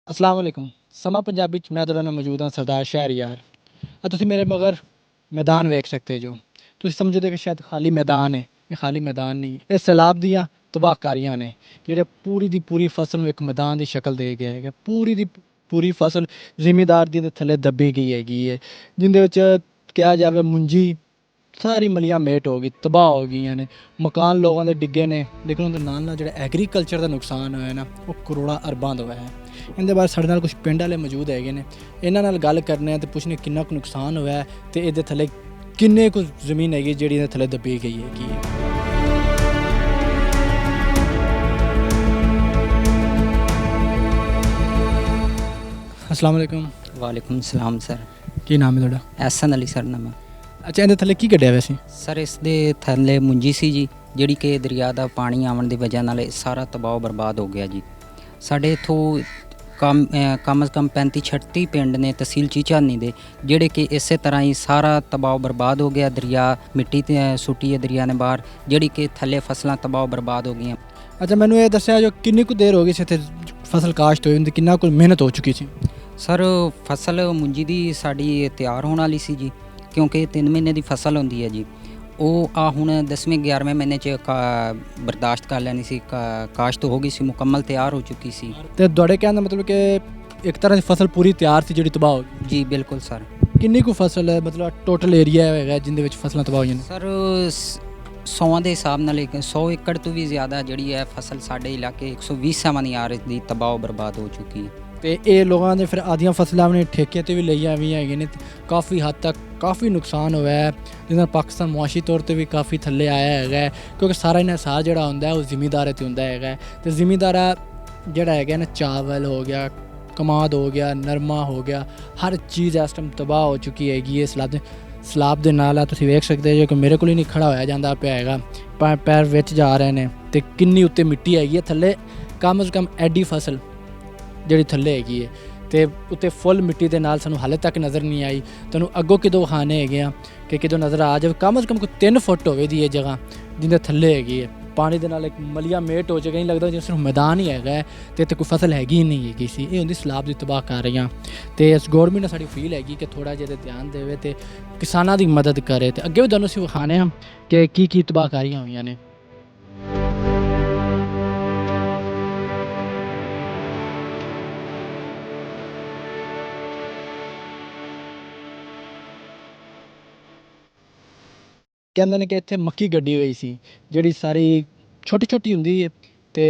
अस्सलाम वालेकुम। ਸਮਾਂ ਪੰਜਾਬੀ 'ਚ ਮੈਂ ਤੁਹਾਡੇ ਨਾਲ ਮੌਜੂਦ ਹਾਂ ਸਰਦਾਰ ਸ਼ਹਿਰਯਾਰ। ਤੁਸੀਂ ਮੇਰੇ ਮਗਰ ਮੈਦਾਨ ਵੇਖ ਸਕਦੇ ਜੋ। ਤੁਸੀਂ ਸਮਝਦੇ ਕਿ ਸ਼ਾਇਦ ਖਾਲੀ ਮੈਦਾਨ ਹੈ, ਇਹ ਖਾਲੀ ਮੈਦਾਨ ਨਹੀਂ, ਇਹ ਸੈਲਾਬ ਦੀਆਂ ਤਬਾਹਕਾਰੀਆਂ ਨੇ ਜਿਹੜੇ ਪੂਰੀ ਦੀ ਪੂਰੀ ਫਸਲ ਨੂੰ ਇੱਕ ਮੈਦਾਨ ਦੀ ਸ਼ਕਲ ਦੇ ਗਿਆ ਹੈਗਾ। ਪੂਰੀ ਦੀ ਪੂਰੀ ਫਸਲ ਜ਼ਿਮੀਂਦਾਰ ਦੀ ਦੇ ਥੱਲੇ ਦੱਬੀ ਗਈ ਹੈਗੀ ਹੈ, ਜਿਹਦੇ ਵਿੱਚ ਕਿਹਾ ਜਾਵੇ ਮੁੰਜੀ ਸਾਰੀ ਮਲੀਆਂ ਮੇਟ ਹੋ ਗਈ, ਤਬਾਹ ਹੋ ਗਈਆਂ ਨੇ। ਮਕਾਨ ਲੋਕਾਂ ਦੇ ਡਿੱਗੇ ਨੇ, ਲੇਕਿਨ ਉਹਦੇ ਨਾਲ ਨਾਲ ਜਿਹੜਾ ਐਗਰੀਕਲਚਰ ਦਾ ਨੁਕਸਾਨ ਹੋਇਆ ਨਾ ਉਹ ਕਰੋੜਾਂ ਅਰਬਾਂ ਦਾ ਹੋਇਆ ਹੈ। ਇਹਦੇ ਬਾਅਦ ਸਾਡੇ ਨਾਲ ਕੁਝ ਪਿੰਡ ਵਾਲੇ ਮੌਜੂਦ ਹੈਗੇ ਨੇ, ਇਹਨਾਂ ਨਾਲ ਗੱਲ ਕਰਨੇ ਆ ਤੇ ਪੁੱਛਣੇ ਕਿੰਨਾ ਕੁ ਨੁਕਸਾਨ ਹੋਇਆ ਤੇ ਇਹਦੇ ਥੱਲੇ ਕਿੰਨੇ ਕੁ ਜ਼ਮੀਨ ਹੈਗੀ ਜਿਹੜੀ ਇਹਦੇ ਥੱਲੇ ਦੱਬੀ ਗਈ ਹੈਗੀ ਹੈ। अस्सलाम वालेकुम। वालेकुम सलाम सर। ਕੀ ਨਾਮ ਹੈ ਤੁਹਾਡਾ? ਐਸਨ ਅਲੀ ਸਰ ਨਾਮ ਹੈ। ਅੱਛਾ, ਇਹਦੇ ਥੱਲੇ ਕੀ ਕੱਢਿਆ ਵੈਸੇ? ਸਰ ਇਸ ਦੇ ਥੱਲੇ ਮੁੰਜੀ ਸੀ ਜੀ, ਜਿਹੜੀ ਕਿ ਦਰਿਆ ਦਾ ਪਾਣੀ ਆਉਣ ਦੀ ਵਜ੍ਹਾ ਨਾਲ ਇਹ ਸਾਰਾ ਤਬਾਹ ਬਰਬਾਦ ਹੋ ਗਿਆ ਜੀ। ਸਾਡੇ ਇੱਥੋਂ ਕਮ ਅਜ਼ ਕਮ 35-36 ਪਿੰਡ ਨੇ ਤਹਿਸੀਲ ਚੀਚਾਨੀ ਦੇ, ਜਿਹੜੇ ਕਿ ਇਸੇ ਤਰ੍ਹਾਂ ਹੀ ਸਾਰਾ ਤਬਾਹ ਬਰਬਾਦ ਹੋ ਗਿਆ। ਦਰਿਆ ਮਿੱਟੀ ਤੇ ਸੁੱਟੀ ਹੈ ਦਰਿਆ ਨੇ ਬਾਹਰ, ਜਿਹੜੀ ਕਿ ਥੱਲੇ ਫਸਲਾਂ ਤਬਾਹ ਬਰਬਾਦ ਹੋ ਗਈਆਂ। ਅੱਛਾ, ਮੈਨੂੰ ਇਹ ਦੱਸਿਆ ਜੋ ਕਿੰਨੀ ਕੁ ਦੇਰ ਹੋ ਗਈ ਸੀ ਇੱਥੇ ਫਸਲ ਕਾਸ਼ਤ ਹੋਈ ਹੁੰਦੀ, ਕਿੰਨਾ ਕੁ ਮਿਹਨਤ ਹੋ ਚੁੱਕੀ ਸੀ? ਸਰ ਫਸਲ ਮੁੰਜੀ ਦੀ ਸਾਡੀ ਤਿਆਰ ਹੋਣ ਵਾਲੀ ਸੀ ਜੀ, ਕਿਉਂਕਿ 3 ਮਹੀਨੇ ਦੀ ਫਸਲ ਹੁੰਦੀ ਹੈ ਜੀ। ਉਹ ਆ ਹੁਣ 10ਵੇਂ 11ਵੇਂ ਮਹੀਨੇ 'ਚ ਬਰਦਾਸ਼ਤ ਕਰ ਲੈਣੀ ਸੀ, ਕਾਸ਼ਤ ਹੋ ਗਈ ਸੀ, ਮੁਕੰਮਲ ਤਿਆਰ ਹੋ ਚੁੱਕੀ ਸੀ। ਤੇ ਤੁਹਾਡੇ ਕਹਿਣ ਦਾ ਮਤਲਬ ਕਿ ਇੱਕ ਤਰ੍ਹਾਂ ਦੀ ਫਸਲ ਪੂਰੀ ਤਿਆਰ ਸੀ ਜਿਹੜੀ ਤਬਾਹ ਹੋ ਗਈ? ਜੀ ਬਿਲਕੁਲ ਸਰ। ਕਿੰਨੀ ਕੁ ਫਸਲ ਹੈ, ਮਤਲਬ ਟੋਟਲ ਏਰੀਆ ਹੈਗਾ ਜਿਹਦੇ ਵਿੱਚ ਫਸਲਾਂ ਤਬਾਹ ਹੋਈਆਂ ਨੇ? ਸਰ 100 ਦੇ ਹਿਸਾਬ ਨਾਲ 100 ਏਕੜ ਤੋਂ ਵੀ ਜ਼ਿਆਦਾ ਜਿਹੜੀ ਹੈ ਫਸਲ ਸਾਡੇ ਇਲਾਕੇ 120 ਸਮਾਨਿਆਰ ਦੀ ਤਬਾਹ ਬਰਬਾਦ ਹੋ ਚੁੱਕੀ ਹੈ। ਤੇ ਇਹ ਲੋਕਾਂ ਨੇ ਫਿਰ ਆਦੀਆਂ ਫਸਲਾਂ ਆਪਣੇ ਠੇਕੇ 'ਤੇ ਵੀ ਲਈਆਂ ਵੀ ਹੈਗੀਆਂ ਨੇ, ਕਾਫੀ ਹੱਦ ਤੱਕ ਕਾਫੀ ਨੁਕਸਾਨ ਹੋਇਆ ਹੈ, ਜਿਹਦੇ ਨਾਲ ਪਾਕਿਸਤਾਨ ਮੁਆਸ਼ੀ ਤੌਰ 'ਤੇ ਵੀ ਕਾਫੀ ਥੱਲੇ ਆਇਆ ਹੈਗਾ, ਕਿਉਂਕਿ ਸਾਰਾ ਇਨਹਿਸਾਰ ਜਿਹੜਾ ਹੁੰਦਾ ਉਹ ਜ਼ਿਮੀਂਦਾਰਾਂ 'ਤੇ ਹੁੰਦਾ ਹੈਗਾ। ਤੇ ਜ਼ਿਮੀਂਦਾਰਾ ਜਿਹੜਾ ਹੈਗਾ ਨਾ, ਚਾਵਲ ਹੋ ਗਿਆ, ਕਮਾਦ ਹੋ ਗਿਆ, ਨਰਮਾ ਹੋ ਗਿਆ, ਹਰ ਚੀਜ਼ ਇਸ ਟਾਈਮ ਤਬਾਹ ਹੋ ਚੁੱਕੀ ਹੈਗੀ ਹੈ ਸਲਾਬ ਦੇ ਨਾਲ। ਆ ਤੁਸੀਂ ਵੇਖ ਸਕਦੇ ਹੋ ਕਿ ਮੇਰੇ ਕੋਲ ਹੀ ਨਹੀਂ ਖੜਾ ਹੋਇਆ ਜਾਂਦਾ ਪਿਆ ਹੈਗਾ, ਪੈਰ ਵਿੱਚ ਜਾ ਰਹੇ ਨੇ। ਤੇ ਕਿੰਨੀ ਉੱਤੇ ਮਿੱਟੀ ਹੈਗੀ ਹੈ ਥੱਲੇ, ਕਮ ਅਜ਼ ਕਮ ਐਡੀ ਫਸਲ ਜਿਹੜੀ ਥੱਲੇ ਹੈਗੀ ਹੈ, ਤੇ ਉੱਤੇ ਫੁੱਲ ਮਿੱਟੀ ਦੇ ਨਾਲ ਸਾਨੂੰ ਹਾਲੇ ਤੱਕ ਨਜ਼ਰ ਨਹੀਂ ਆਈ। ਤੁਹਾਨੂੰ ਅੱਗੋਂ ਕਿਦੋਂ ਖਾਣੇ ਹੈਗੇ ਆ ਕਿ ਕਿਦੋਂ ਨਜ਼ਰ ਆ ਜਾਵੇ। ਕਮ ਅਜ਼ ਕਮ ਕੋਈ 3 ਫੁੱਟ ਹੋਵੇ ਦੀ ਇਹ ਜਗ੍ਹਾ ਜਿਹਦੇ ਥੱਲੇ ਹੈਗੀ ਹੈ, ਪਾਣੀ ਦੇ ਨਾਲ ਇੱਕ ਮਲੀਆ ਮੇਟ ਹੋ ਜਾਏਗਾ। ਨਹੀਂ ਲੱਗਦਾ ਜਿਵੇਂ ਸਿਰਫ ਮੈਦਾਨ ਹੀ ਹੈਗਾ ਤੇ ਇੱਥੇ ਕੋਈ ਫਸਲ ਹੈਗੀ ਹੀ ਨਹੀਂ ਹੈਗੀ ਸੀ। ਇਹ ਹੁੰਦੀ ਸਲਾਬ ਦੀ ਤਬਾਹ ਕਰ ਰਹੀਆਂ। ਤੇ ਇਸ ਗੌਰਮੈਂਟ ਨੇ ਸਾਡੀ ਫੀਲ ਹੈਗੀ ਕਿ ਥੋੜ੍ਹਾ ਜਿਹਾ ਧਿਆਨ ਦੇਵੇ ਤੇ ਕਿਸਾਨਾਂ ਦੀ ਮਦਦ ਕਰੇ। ਤੇ ਅੱਗੇ ਵੀ ਤੁਹਾਨੂੰ ਅਸੀਂ ਵਿਖਾਣੇ ਹਾਂ ਕਿ ਕੀ ਤਬਾਹਕਾਰੀਆਂ ਹੋਈਆਂ ਨੇ। ਕਹਿੰਦੇ ਨੇ ਕਿ ਇੱਥੇ ਮੱਕੀ ਗੱਡੀ ਹੋਈ ਸੀ, ਜਿਹੜੀ ਸਾਰੀ ਛੋਟੀ ਛੋਟੀ ਹੁੰਦੀ ਹੈ ਤੇ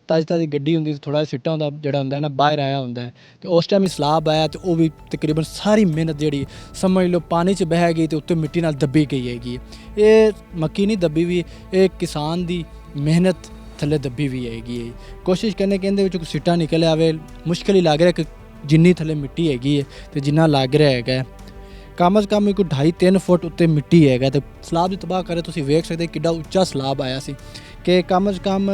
ਤਾਜ਼ੀ ਤਾਜ਼ੀ ਗੱਡੀ ਹੁੰਦੀ, ਥੋੜ੍ਹਾ ਜਿਹਾ ਸਿੱਟਾ ਹੁੰਦਾ ਜਿਹੜਾ ਹੁੰਦਾ ਨਾ ਬਾਹਰ ਆਇਆ ਹੁੰਦਾ। ਤੇ ਉਸ ਟਾਈਮ ਹੀ ਸਲਾਬ ਆਇਆ ਤੇ ਉਹ ਵੀ ਤਕਰੀਬਨ ਸਾਰੀ ਮਿਹਨਤ ਜਿਹੜੀ ਸਮਝ ਲਓ ਪਾਣੀ 'ਚ ਬਹਿ ਗਈ ਤੇ ਉੱਤੇ ਮਿੱਟੀ ਨਾਲ ਦੱਬੀ ਗਈ ਹੈਗੀ। ਇਹ ਮੱਕੀ ਨਹੀਂ ਦੱਬੀ ਵੀ, ਇਹ ਕਿਸਾਨ ਦੀ ਮਿਹਨਤ ਥੱਲੇ ਦੱਬੀ ਵੀ ਹੈਗੀ ਹੈ। ਕੋਸ਼ਿਸ਼ ਕਰਨੇ ਕਿ ਇਹਦੇ ਵਿੱਚ ਕੋਈ ਸਿੱਟਾ ਨਿਕਲ ਆਵੇ, ਮੁਸ਼ਕਿਲ ਹੀ ਲੱਗ ਰਿਹਾ ਕਿ ਜਿੰਨੀ ਥੱਲੇ ਮਿੱਟੀ ਹੈਗੀ ਹੈ ਤੇ ਜਿੰਨਾ ਲੱਗ ਰਿਹਾ ਹੈਗਾ, ਕਮ ਅਜ਼ ਕਮ ਕੋਈ 2.5-3 ਫੁੱਟ ਉੱਤੇ ਮਿੱਟੀ ਹੈਗਾ। ਤੇ ਸਲਾਬ ਦੀ ਤਬਾਹ ਕਰੇ ਤੁਸੀਂ ਵੇਖ ਸਕਦੇ ਕਿੱਡਾ ਉੱਚਾ ਸਲਾਬ ਆਇਆ ਸੀ ਕਿ ਕਮ ਅਜ਼ ਕਮ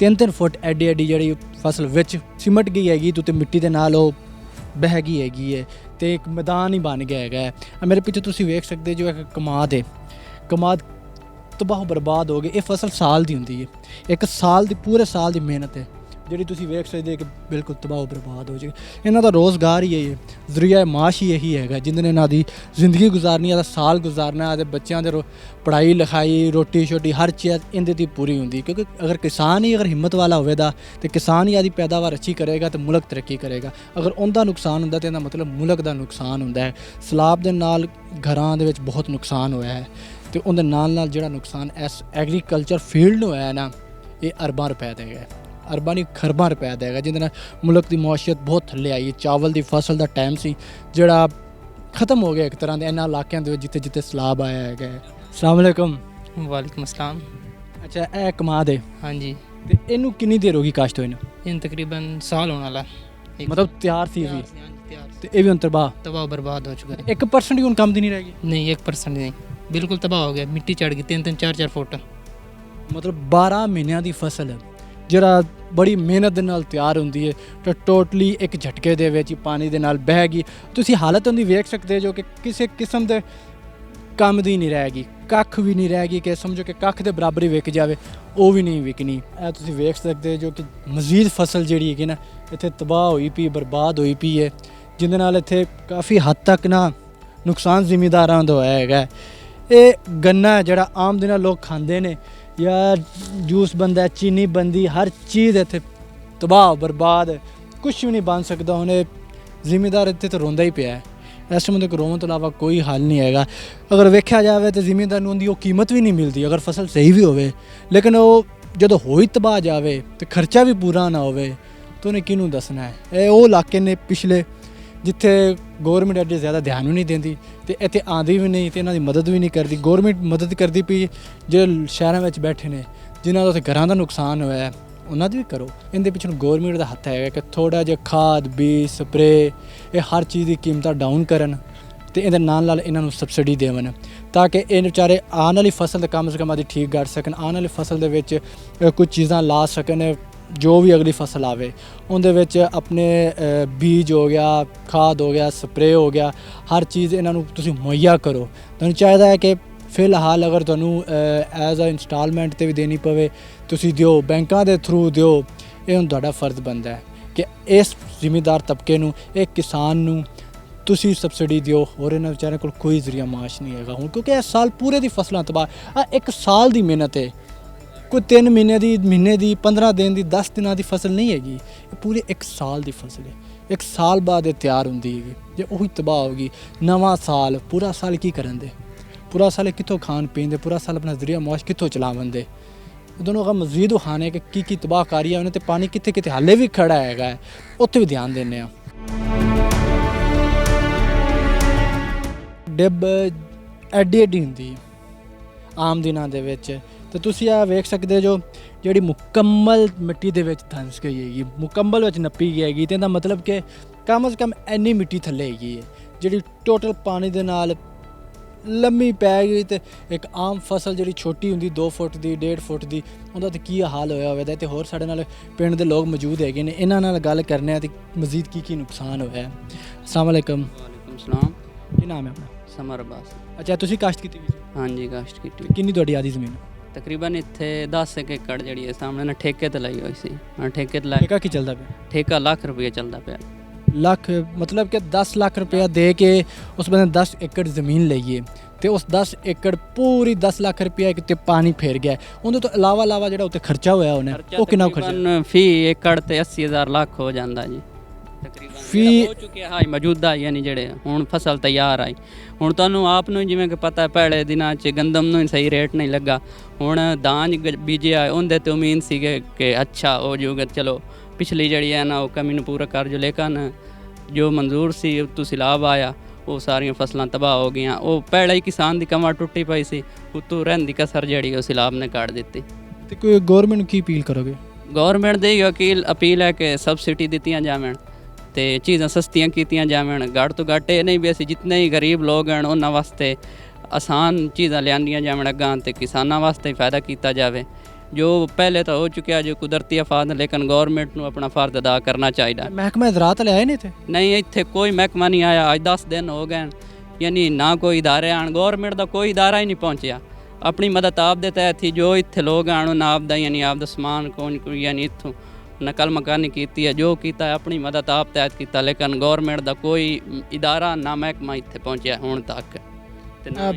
3-3 ਫੁੱਟ ਐਡੀ ਜਿਹੜੀ ਫਸਲ ਵਿੱਚ ਸਿਮਟ ਗਈ ਹੈਗੀ ਤੇ ਉੱਤੇ ਮਿੱਟੀ ਦੇ ਨਾਲ ਉਹ ਬਹਿ ਗਈ ਹੈਗੀ ਹੈ ਤੇ ਇੱਕ ਮੈਦਾਨ ਹੀ ਬਣ ਗਿਆ ਹੈਗਾ। ਮੇਰੇ ਪਿੱਛੇ ਤੁਸੀਂ ਵੇਖ ਸਕਦੇ ਜੋ ਇੱਕ ਕਮਾਦ ਹੈ, ਕਮਾਦ ਤਬਾਹ ਬਰਬਾਦ ਹੋ ਗਏ। ਇਹ ਫਸਲ ਸਾਲ ਦੀ ਹੁੰਦੀ ਹੈ, ਇੱਕ ਸਾਲ ਦੀ ਪੂਰੇ ਸਾਲ ਦੀ ਮਿਹਨਤ ਹੈ ਜਿਹੜੀ ਤੁਸੀਂ ਵੇਖ ਸਕਦੇ ਕਿ ਬਿਲਕੁਲ ਤਬਾਹ ਬਰਬਾਦ ਹੋ ਜਾਏ। ਇਹਨਾਂ ਦਾ ਰੋਜ਼ਗਾਰ ਹੀ ਇਹ ਜ਼ਰੀਆ ਮਾਸ਼ ਹੀ ਇਹੀ ਹੈਗਾ, ਜਿਹਦੇ ਨੇ ਇਹਨਾਂ ਦੀ ਜ਼ਿੰਦਗੀ ਗੁਜ਼ਾਰਨੀ, ਇਹਦਾ ਸਾਲ ਗੁਜ਼ਾਰਨਾ, ਇਹਦੇ ਬੱਚਿਆਂ ਦੇ ਪੜ੍ਹਾਈ ਲਿਖਾਈ ਰੋਟੀ ਸ਼ੋਟੀ ਹਰ ਚੀਜ਼ ਇਹਦੇ 'ਤੇ ਪੂਰੀ ਹੁੰਦੀ। ਕਿਉਂਕਿ ਅਗਰ ਕਿਸਾਨ ਹੀ ਅਗਰ ਹਿੰਮਤ ਵਾਲਾ ਹੋਵੇਗਾ ਤੇ ਕਿਸਾਨ ਹੀ ਆਦੀ ਪੈਦਾਵਾਰ ਅੱਛੀ ਕਰੇਗਾ ਤੇ ਮੁਲਕ ਤਰੱਕੀ ਕਰੇਗਾ। ਅਗਰ ਉਹਦਾ ਨੁਕਸਾਨ ਹੁੰਦਾ ਤਾਂ ਇਹਦਾ ਮਤਲਬ ਮੁਲਕ ਦਾ ਨੁਕਸਾਨ ਹੁੰਦਾ ਹੈ। ਸਲਾਬ ਦੇ ਨਾਲ ਘਰਾਂ ਦੇ ਵਿੱਚ ਬਹੁਤ ਨੁਕਸਾਨ ਹੋਇਆ ਹੈ ਤੇ ਉਹਦੇ ਨਾਲ ਨਾਲ ਜਿਹੜਾ ਨੁਕਸਾਨ ਇਸ ਐਗਰੀਕਲਚਰ ਫੀਲਡ ਨੂੰ ਹੋਇਆ ਨਾ, ਇਹ ਅਰਬਾਂ ਰੁਪਏ ਦਾ ਹੈਗਾ, ਅਰਬਾਂ ਨਹੀਂ ਖਰਬਾਂ ਰੁਪਏ ਦਾ ਹੈਗਾ, ਜਿਹਦੇ ਨਾਲ ਮੁਲਕ ਦੀ ਮੁਆਸ਼ੀਅਤ ਬਹੁਤ ਥੱਲੇ ਆਈ ਹੈ। ਚਾਵਲ ਦੀ ਫਸਲ ਦਾ ਟਾਈਮ ਸੀ ਜਿਹੜਾ ਖਤਮ ਹੋ ਗਿਆ ਇੱਕ ਤਰ੍ਹਾਂ ਦੇ ਇਹਨਾਂ ਇਲਾਕਿਆਂ ਦੇ ਵਿੱਚ ਜਿੱਥੇ ਜਿੱਥੇ ਸਲਾਬ ਆਇਆ ਹੈਗਾ। ਅਸਲਾਮ ਵਾਲੇਕੁਮ। ਵਾਲੇਕੁਮ ਅਸਲਾਮ। ਅੱਛਾ, ਇਹ ਕਮਾਦ ਹੈ? ਹਾਂਜੀ। ਤੇ ਇਹਨੂੰ ਕਿੰਨੀ ਦੇਰ ਹੋ ਗਈ ਕਾਸ਼ਤ ਹੋਏ ਨੂੰ? ਇਹਨੂੰ ਤਕਰੀਬਨ ਸਾਲ ਹੋਣ ਵਾਲਾ। ਮਤਲਬ ਤਿਆਰ ਸੀ ਵੀ ਤੇ ਇਹ ਵੀ ਹੁਣ ਤਬਾਹ ਬਰਬਾਦ ਹੋ ਚੁੱਕਾ ਹੈ। 1% ਹੀ ਹੁਣ ਕੰਮ ਦੀ ਨਹੀਂ ਰਹਿ ਗਈ? ਨਹੀਂ 1% ਨਹੀਂ, ਬਿਲਕੁਲ ਤਬਾਹ ਹੋ ਗਿਆ। ਮਿੱਟੀ ਚੜ ਗਈ 3-3 4-4 ਫੁੱਟ। ਮਤਲਬ 12 ਮਹੀਨਿਆਂ ਦੀ ਫਸਲ ਜਿਹੜਾ ਬੜੀ ਮਿਹਨਤ ਦੇ ਨਾਲ ਤਿਆਰ ਹੁੰਦੀ ਹੈ ਤਾਂ ਟੋਟਲੀ ਇੱਕ ਝਟਕੇ ਦੇ ਵਿੱਚ ਹੀ ਪਾਣੀ ਦੇ ਨਾਲ ਬਹਿ ਗਈ। ਤੁਸੀਂ ਹਾਲਤ ਉਹਦੀ ਵੇਖ ਸਕਦੇ ਜੋ ਕਿ ਕਿਸੇ ਕਿਸਮ ਦੇ ਕੰਮ ਦੀ ਨਹੀਂ ਰਹੇਗੀ, ਕੱਖ ਵੀ ਨਹੀਂ ਰਹੇਗੀ ਕਿ ਸਮਝੋ ਕਿ ਕੱਖ ਦੇ ਬਰਾਬਰ ਹੀ ਵਿਕ ਜਾਵੇ, ਉਹ ਵੀ ਨਹੀਂ ਵਿਕਣੀ। ਇਹ ਤੁਸੀਂ ਵੇਖ ਸਕਦੇ ਜੋ ਕਿ ਮਜ਼ੀਦ ਫਸਲ ਜਿਹੜੀ ਹੈਗੀ ਨਾ ਇੱਥੇ ਤਬਾਹ ਹੋਈ ਪਈ, ਬਰਬਾਦ ਹੋਈ ਪਈ ਹੈ, ਜਿਹਦੇ ਨਾਲ ਇੱਥੇ ਕਾਫੀ ਹੱਦ ਤੱਕ ਨਾ ਨੁਕਸਾਨ ਜ਼ਿਮੀਂਦਾਰਾਂ ਦਾ ਹੋਇਆ ਹੈਗਾ। ਇਹ ਗੰਨਾ ਜਿਹੜਾ ਆਮ ਦਿਨਾਂ ਲੋਕ ਖਾਂਦੇ ਨੇ ਜਾਂ ਜੂਸ ਬਣਦਾ, ਚੀਨੀ ਬਣਦੀ, ਹਰ ਚੀਜ਼ ਇੱਥੇ ਤਬਾਹ ਬਰਬਾਦ, ਕੁਛ ਵੀ ਨਹੀਂ ਬਣ ਸਕਦਾ। ਹੁਣ ਇਹ ਜ਼ਿਮੀਂਦਾਰ ਇੱਥੇ ਤਾਂ ਰੋਂਦਾ ਹੀ ਪਿਆ ਹੈ। ਇਸ ਟਾਈਮ ਤੱਕ ਰੋਣ ਤੋਂ ਇਲਾਵਾ ਕੋਈ ਹੱਲ ਨਹੀਂ ਹੈਗਾ। ਅਗਰ ਵੇਖਿਆ ਜਾਵੇ ਤਾਂ ਜ਼ਿਮੀਂਦਾਰ ਨੂੰ ਉਹਦੀ ਉਹ ਕੀਮਤ ਵੀ ਨਹੀਂ ਮਿਲਦੀ ਅਗਰ ਫਸਲ ਸਹੀ ਵੀ ਹੋਵੇ, ਲੇਕਿਨ ਉਹ ਜਦੋਂ ਹੋਈ ਤਬਾਹ ਜਾਵੇ ਤੇ ਖਰਚਾ ਵੀ ਪੂਰਾ ਨਾ ਹੋਵੇ ਤਾਂ ਉਹਨੇ ਕਿਹਨੂੰ ਦੱਸਣਾ ਹੈ। ਇਹ ਉਹ ਇਲਾਕੇ ਨੇ ਪਿਛਲੇ ਜਿੱਥੇ ਗੌਰਮੈਂਟ ਐਡੇ ਜ਼ਿਆਦਾ ਧਿਆਨ ਵੀ ਨਹੀਂ ਦਿੰਦੀ ਤੇ ਇੱਥੇ ਆਉਂਦੀ ਵੀ ਨਹੀਂ ਤੇ ਇਹਨਾਂ ਦੀ ਮਦਦ ਵੀ ਨਹੀਂ ਕਰਦੀ। ਗੌਰਮੈਂਟ ਮਦਦ ਕਰਦੀ ਪਈ ਜਿਹੜੇ ਸ਼ਹਿਰਾਂ ਵਿੱਚ ਬੈਠੇ ਨੇ, ਜਿਨ੍ਹਾਂ ਦਾ ਉੱਥੇ ਘਰਾਂ ਦਾ ਨੁਕਸਾਨ ਹੋਇਆ ਹੈ, ਉਹਨਾਂ ਦੀ ਵੀ ਕਰੋ। ਇਹਦੇ ਪਿੱਛੇ ਗੌਰਮੈਂਟ ਦਾ ਹੱਥ ਹੈਗਾ ਕਿ ਥੋੜ੍ਹਾ ਜਿਹਾ ਖਾਦ, ਬੀਜ, ਸਪਰੇ, ਇਹ ਹਰ ਚੀਜ਼ ਦੀ ਕੀਮਤਾਂ ਡਾਊਨ ਕਰਨ ਤੇ ਇਹਦੇ ਨਾਲ ਇਹਨਾਂ ਨੂੰ ਸਬਸਿਡੀ ਦੇਵਣ, ਤਾਂ ਕਿ ਇਹ ਵਿਚਾਰੇ ਆਉਣ ਵਾਲੀ ਫਸਲ ਦਾ ਕਮ ਸੇ ਕਮ ਆਦੀ ਠੀਕ ਕਰ ਸਕਣ। ਆਉਣ ਵਾਲੀ ਫਸਲ ਦੇ ਵਿੱਚ ਕੁਝ ਚੀਜ਼ਾਂ ਲਾ ਸਕਣ, ਜੋ ਵੀ ਅਗਲੀ ਫਸਲ ਆਵੇ ਉਹਦੇ ਵਿੱਚ ਆਪਣੇ ਬੀਜ ਹੋ ਗਿਆ, ਖਾਦ ਹੋ ਗਿਆ, ਸਪਰੇ ਹੋ ਗਿਆ, ਹਰ ਚੀਜ਼ ਇਹਨਾਂ ਨੂੰ ਤੁਸੀਂ ਮੁਹੱਈਆ ਕਰੋ। ਤੁਹਾਨੂੰ ਚਾਹੀਦਾ ਹੈ ਕਿ ਫਿਲਹਾਲ ਅਗਰ ਤੁਹਾਨੂੰ ਐਜ਼ ਅ ਇੰਸਟਾਲਮੈਂਟ 'ਤੇ ਵੀ ਦੇਣੀ ਪਵੇ ਤੁਸੀਂ ਦਿਓ, ਬੈਂਕਾਂ ਦੇ ਥਰੂ ਦਿਓ। ਇਹ ਹੁਣ ਤੁਹਾਡਾ ਫਰਜ਼ ਬਣਦਾ ਹੈ ਕਿ ਇਸ ਜ਼ਿਮੀਂਦਾਰ ਤਬਕੇ ਨੂੰ, ਇਹ ਕਿਸਾਨ ਨੂੰ ਤੁਸੀਂ ਸਬਸਿਡੀ ਦਿਓ। ਹੋਰ ਇਹਨਾਂ ਵਿਚਾਰਿਆਂ ਕੋਲ ਕੋਈ ਜ਼ਰੀਆ ਮਾਸ਼ ਨਹੀਂ ਹੈਗਾ ਹੁਣ, ਕਿਉਂਕਿ ਇਸ ਸਾਲ ਪੂਰੇ ਦੀ ਫਸਲਾਂ ਤਬਾਹ। ਇੱਕ ਸਾਲ ਦੀ ਮਿਹਨਤ ਹੈ, ਕੋਈ 3 ਮਹੀਨੇ ਦੀ 15 ਦਿਨ ਦੀ 10 ਦਿਨਾਂ ਦੀ ਫਸਲ ਨਹੀਂ ਹੈਗੀ, ਇਹ ਪੂਰੇ 1 ਸਾਲ ਦੀ ਫਸਲ ਹੈ। 1 ਸਾਲ ਬਾਅਦ ਇਹ ਤਿਆਰ ਹੁੰਦੀ ਹੈਗੀ। ਜੇ ਉਹੀ ਤਬਾਹ ਹੋਗੀ, ਨਵਾਂ ਸਾਲ, ਪੂਰਾ ਸਾਲ ਕੀ ਕਰਨ ਦੇ? ਪੂਰਾ ਸਾਲ ਕਿੱਥੋਂ ਖਾਣ ਪੀਣ ਦੇ? ਪੂਰਾ ਸਾਲ ਆਪਣਾ ਜ਼ਰੀਆ ਮੁਆਸ਼ ਕਿੱਥੋਂ ਚਲਾਵਣ ਦੇ? ਦੋਨੋਂ ਅਗਰ ਮਜ਼ੀਦ ਉਹਾਣੇ ਕਿ ਕੀ ਤਬਾਹਕਾਰੀ ਹੈ ਉਹਨੇ, ਤੇ ਪਾਣੀ ਕਿੱਥੇ ਕਿੱਥੇ ਹਾਲੇ ਵੀ ਖੜਾ ਹੈਗਾ, ਉੱਥੇ ਵੀ ਧਿਆਨ ਦਿੰਦੇ ਹਾਂ। ਡਿੱਬ ਐਡੀ ਹੁੰਦੀ ਆਮ ਦਿਨਾਂ ਦੇ ਵਿੱਚ, ਤੇ ਤੁਸੀਂ ਆ ਵੇਖ ਸਕਦੇ ਜੋ ਜਿਹੜੀ ਮੁਕੰਮਲ ਮਿੱਟੀ ਦੇ ਵਿੱਚ ਧੰਸ ਗਈ ਹੈਗੀ, ਮੁਕੰਮਲ ਵਿੱਚ ਨੱਪੀ ਗਈ ਹੈਗੀ, ਤੇ ਇਹਦਾ ਮਤਲਬ ਕਿ ਕਮ ਸੇ ਕਮ ਇੰਨੀ ਮਿੱਟੀ ਥੱਲੇ ਹੈਗੀ ਹੈ ਜਿਹੜੀ ਟੋਟਲ ਪਾਣੀ ਦੇ ਨਾਲ ਲੰਮੀ ਪੈ ਗਈ। ਤੇ ਇੱਕ ਆਮ ਫਸਲ ਜਿਹੜੀ ਛੋਟੀ ਹੁੰਦੀ 2 ਫੁੱਟ ਦੀ, 1.5 ਫੁੱਟ ਦੀ, ਉਹਦਾ ਤੇ ਕੀ ਹਾਲ ਹੋਇਆ ਹੋਵੇਗਾ। ਤੇ ਹੋਰ ਸਾਡੇ ਨਾਲ ਪਿੰਡ ਦੇ ਲੋਕ ਮੌਜੂਦ ਹੈਗੇ ਨੇ, ਇਹਨਾਂ ਨਾਲ ਗੱਲ ਕਰਨੇ ਆ ਤੇ ਮਜ਼ੀਦ ਕੀ ਨੁਕਸਾਨ ਹੋਇਆ ਹੈ। ਅਸਲਾਮ ਵਾਲੇਕਮ। ਵਾਲੇਕੁਮ ਸਲਾਮ। ਕੀ ਨਾਮ ਹੈ ਆਪਣਾ? ਸਮਰ ਅब्बास। ਅੱਛਾ, ਤੁਸੀਂ ਕਾਸ਼ਤ ਕੀਤੀ ਵੀ? ਹਾਂਜੀ, ਕਾਸ਼ਤ ਕੀਤੀ। ਕਿੰਨੀ ਤੁਹਾਡੀ ਆਦੀ ਜ਼ਮੀਨ? ਤਕਰੀਬਨ ਇੱਥੇ 10 ਏਕੜ ਜਿਹੜੀ ਹੈ ਸਾਹਮਣੇ ਨਾ ਠੇਕੇ ਤੇ ਲਈ ਹੋਈ ਸੀ। ਠੇਕੇ ਤੇ ਲਾਇਆ। ਠੇਕਾ ਕੀ ਚੱਲਦਾ ਪਿਆ? ਠੇਕਾ ਲੱਖ ਰੁਪਏ ਚੱਲਦਾ ਪਿਆ। ਲੱਖ ਮਤਲਬ ਕਿ 10 ਲੱਖ ਰੁਪਇਆ ਦੇ ਕੇ ਉਸ ਬੰਦੇ 10 ਏਕੜ ਜ਼ਮੀਨ ਲਈਏ ਤੇ ਉਸ 10 ਏਕੜ ਪੂਰੀ 10 ਲੱਖ ਰੁਪਇਆ ਕਿਤੇ ਪਾਣੀ ਫੇਰ ਗਿਆ। ਉਹਦੇ ਤੋਂ ਇਲਾਵਾ ਜਿਹੜਾ ਉੱਤੇ ਖਰਚਾ ਹੋਇਆ ਉਹਨੇ, ਉਹ ਕਿੰਨਾ ਖਰਚਾ? ਫੀ ਏਕੜ ਤੇ 80,000 ਲੱਖ ਹੋ ਜਾਂਦਾ ਜੀ ਤਕਰੀਬਨ। ਫੀ ਹੋ ਚੁੱਕਿਆ ਹੈ ਮੌਜੂਦਾ, ਯਾਨੀ ਜਿਹੜੇ ਹੁਣ ਫਸਲ ਤਿਆਰ ਆਈ। ਹੁਣ ਤੁਹਾਨੂੰ ਆਪ ਨੂੰ ਜਿਵੇਂ ਕਿ ਪਤਾ ਹੈ ਪਹਿਲੇ ਦਿਨਾਂ 'ਚ ਗੰਦਮ ਨੂੰ ਸਹੀ ਰੇਟ ਨਹੀਂ ਲੱਗਾ। ਹੁਣ ਦਾਜ ਬੀਜਿਆ ਉਹਦੇ ਤੇ ਉਮੀਦ ਸੀਗੇ ਕਿ ਅੱਛਾ ਹੋ ਜਾਊਗਾ, ਚਲੋ ਪਿਛਲੀ ਜਿਹੜੀ ਹੈ ਨਾ ਉਹ ਕਮੀ ਨੂੰ ਪੂਰਾ ਕਰ ਜੋ, ਲੇਕਿਨ ਜੋ ਮਨਜ਼ੂਰ ਸੀ ਉਤੋਂ ਸੈਲਾਬ ਆਇਆ, ਉਹ ਸਾਰੀਆਂ ਫਸਲਾਂ ਤਬਾਹ ਹੋ ਗਈਆਂ। ਉਹ ਪਹਿਲਾਂ ਹੀ ਕਿਸਾਨ ਦੀ ਕਮਰ ਟੁੱਟੀ ਪਈ ਸੀ, ਉਤੋਂ ਰਹਿੰਦੀ ਕਸਰ ਜਿਹੜੀ ਉਹ ਸੈਲਾਬ ਨੇ ਕੱਢ ਦਿੱਤੀ। ਤੇ ਕੋਈ ਗੌਰਮੈਂਟ ਨੂੰ ਕੀ ਅਪੀਲ ਕਰੋਗੇ? ਗੌਰਮੈਂਟ ਦੀ ਅਪੀਲ ਹੈ ਕਿ ਸਬਸਿਡੀ ਦਿੱਤੀਆਂ ਜਾਵਣ ਤੇ ਚੀਜ਼ਾਂ ਸਸਤੀਆਂ ਕੀਤੀਆਂ ਜਾਵਣ। ਘੱਟ ਤੋਂ ਘੱਟ ਇਹ ਨਹੀਂ ਵੀ ਅਸੀਂ ਜਿਤਨੇ ਹੀ ਗਰੀਬ ਲੋਕ ਹਨ ਉਹਨਾਂ ਵਾਸਤੇ ਆਸਾਨ ਚੀਜ਼ਾਂ ਲਿਆਂਦੀਆਂ ਜਾਵਣ ਅੱਗਾਂ, ਤੇ ਕਿਸਾਨਾਂ ਵਾਸਤੇ ਫਾਇਦਾ ਕੀਤਾ ਜਾਵੇ। ਜੋ ਪਹਿਲੇ ਤਾਂ ਹੋ ਚੁੱਕਿਆ ਜੋ ਕੁਦਰਤੀ ਆਫਤ, ਲੇਕਿਨ ਗੌਰਮੈਂਟ ਨੂੰ ਆਪਣਾ ਫਰਜ਼ ਅਦਾ ਕਰਨਾ ਚਾਹੀਦਾ। ਮਹਿਕਮਾ ਜ਼ਰਾਅਤ ਵਾਲੇ ਆਏ ਨੇ ਇੱਥੇ? ਨਹੀਂ, ਇੱਥੇ ਕੋਈ ਮਹਿਕਮਾ ਨਹੀਂ ਆਇਆ। ਅੱਜ 10 ਦਿਨ ਹੋ ਗਏ, ਯਾਨੀ ਨਾ ਕੋਈ ਇਦਾਰੇ ਆਣ, ਗੌਰਮੈਂਟ ਦਾ ਕੋਈ ਇਦਾਰਾ ਹੀ ਨਹੀਂ ਪਹੁੰਚਿਆ। ਆਪਣੀ ਮਦਦ ਆਪ ਦੇ ਤਹਿਤ ਹੀ ਜੋ ਇੱਥੇ ਲੋਕ ਆਣ ਉਹਨਾਂ ਆਪ ਦਾ ਯਾਨੀ ਆਪ ਦਾ ਸਮਾਨ ਕੋਈ ਯਾਨੀ ਇੱਥੋਂ ਨਕਲ ਮਕਾਨੀ ਕੀਤੀ ਹੈ, ਜੋ ਕੀਤਾ ਹੈ ਆਪਣੀ ਮਦਦ ਆਪ ਤਹਿਤ ਕੀਤਾ, ਲੇਕਿਨ ਗੌਰਮੈਂਟ ਦਾ ਕੋਈ ਇਦਾਰਾ ਨਾ ਮਹਿਕਮਾ ਇੱਥੇ ਪਹੁੰਚਿਆ ਹੁਣ ਤੱਕ।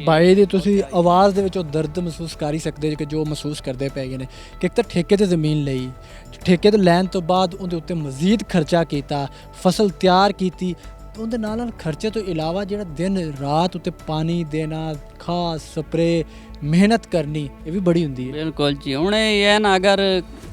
ਭਾਈ ਦੀ ਤੁਸੀਂ ਆਵਾਜ਼ ਦੇ ਵਿੱਚ ਉਹ ਦਰਦ ਮਹਿਸੂਸ ਕਰ ਹੀ ਸਕਦੇ ਹੋ ਕਿ ਜੋ ਮਹਿਸੂਸ ਕਰਦੇ ਪਏ ਗਏ ਨੇ ਕਿ ਇੱਕ ਤਾਂ ਠੇਕੇ ਤੇ ਜ਼ਮੀਨ ਲਈ, ਠੇਕੇ ਤੇ ਲੈਣ ਤੋਂ ਬਾਅਦ ਉਹਦੇ ਉੱਤੇ ਮਜ਼ੀਦ ਖਰਚਾ ਕੀਤਾ, ਫਸਲ ਤਿਆਰ ਕੀਤੀ, ਉਹਦੇ ਨਾਲ ਖਰਚੇ ਤੋਂ ਇਲਾਵਾ ਜਿਹੜਾ ਦਿਨ ਰਾਤ ਉੱਤੇ ਪਾਣੀ ਦੇਣਾ, ਖਾਦ, ਸਪਰੇ, ਮਿਹਨਤ ਕਰਨੀ, ਇਹ ਵੀ ਬੜੀ ਹੁੰਦੀ ਹੈ। ਬਿਲਕੁਲ ਜੀ। ਹੁਣ ਇਹ ਹੈ ਨਾ, ਅਗਰ